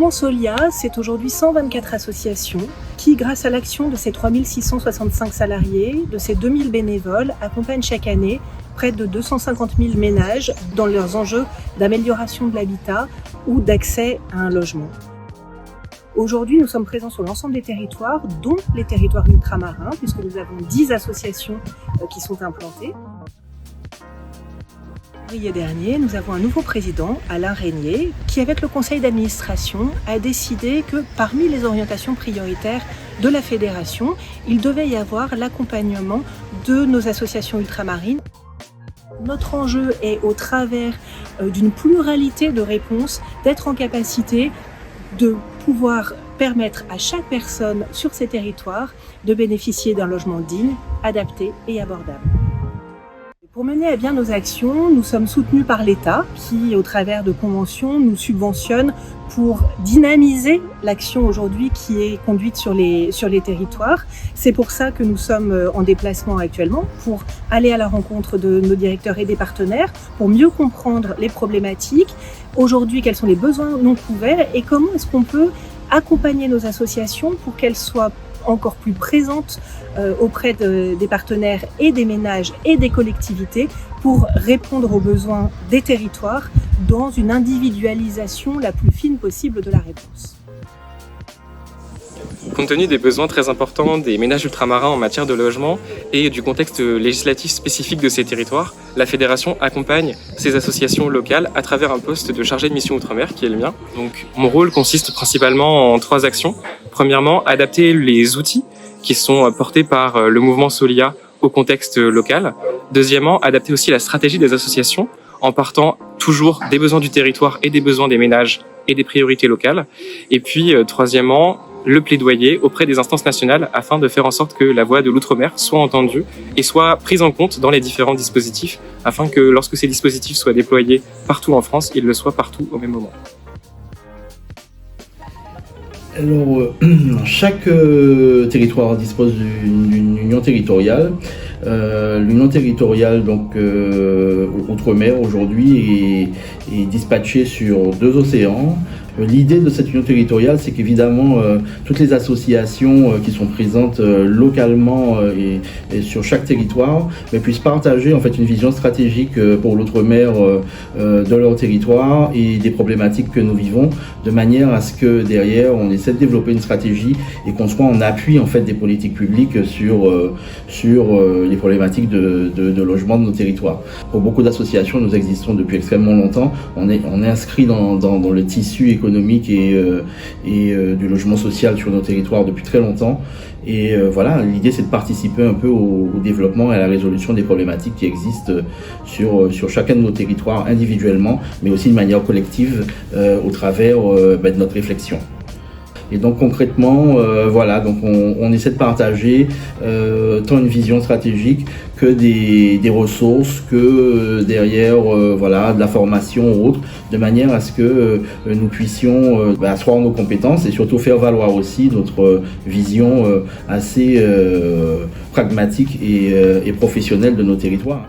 mouvement Solia, c'est aujourd'hui 124 associations qui, grâce à l'action de ces 3665 salariés, de ces 2000 bénévoles, accompagnent chaque année près de 250 000 ménages dans leurs enjeux d'amélioration de l'habitat ou d'accès à un logement. Aujourd'hui, nous sommes présents sur l'ensemble des territoires, dont les territoires ultramarins, puisque nous avons 10 associations qui sont implantées. En février dernier, nous avons un nouveau président, Alain Régnier, qui, avec le conseil d'administration, a décidé que parmi les orientations prioritaires de la fédération, il devait y avoir l'accompagnement de nos associations ultramarines. Notre enjeu est, au travers d'une pluralité de réponses, d'être en capacité de pouvoir permettre à chaque personne sur ces territoires de bénéficier d'un logement digne, adapté et abordable. Pour mener à bien nos actions, nous sommes soutenus par l'État qui, au travers de conventions, nous subventionne pour dynamiser l'action aujourd'hui qui est conduite sur les territoires. C'est pour ça que nous sommes en déplacement actuellement, pour aller à la rencontre de nos directeurs et des partenaires, pour mieux comprendre les problématiques. Aujourd'hui, quels sont les besoins non couverts et comment est-ce qu'on peut accompagner nos associations pour qu'elles soient encore plus présentes auprès des partenaires et des ménages et des collectivités pour répondre aux besoins des territoires dans une individualisation la plus fine possible de la réponse. Compte tenu des besoins très importants des ménages ultramarins en matière de logement et du contexte législatif spécifique de ces territoires, la Fédération accompagne ces associations locales à travers un poste de chargé de mission Outre-mer qui est le mien. Donc, mon rôle consiste principalement en 3 actions. Premièrement, adapter les outils qui sont portés par le mouvement Solia au contexte local. Deuxièmement, adapter aussi la stratégie des associations en partant toujours des besoins du territoire et des besoins des ménages et des priorités locales. Et puis, troisièmement, le plaidoyer auprès des instances nationales afin de faire en sorte que la voix de l'outre-mer soit entendue et soit prise en compte dans les différents dispositifs afin que lorsque ces dispositifs soient déployés partout en France, ils le soient partout au même moment. Alors, chaque territoire dispose d'une union territoriale. L'union territoriale, donc Outre-mer, aujourd'hui est dispatchée sur 2 océans. L'idée de cette union territoriale, c'est qu'évidemment, toutes les associations qui sont présentes localement et sur chaque territoire puissent partager en fait une vision stratégique pour l'outre-mer de leur territoire et des problématiques que nous vivons, de manière à ce que derrière, on essaie de développer une stratégie et qu'on soit en appui en fait des politiques publiques sur les problématiques de logement de nos territoires. Pour beaucoup d'associations, nous existons depuis extrêmement longtemps. On est inscrit dans le tissu économique et du logement social sur nos territoires depuis très longtemps. Et voilà, l'idée c'est de participer un peu au développement et à la résolution des problématiques qui existent sur chacun de nos territoires individuellement, mais aussi de manière collective au travers de notre réflexion. Et donc concrètement, voilà, donc on essaie de partager tant une vision stratégique que des ressources, que derrière voilà, de la formation ou autre, de manière à ce que nous puissions asseoir nos compétences et surtout faire valoir aussi notre vision assez pragmatique et professionnelle de nos territoires.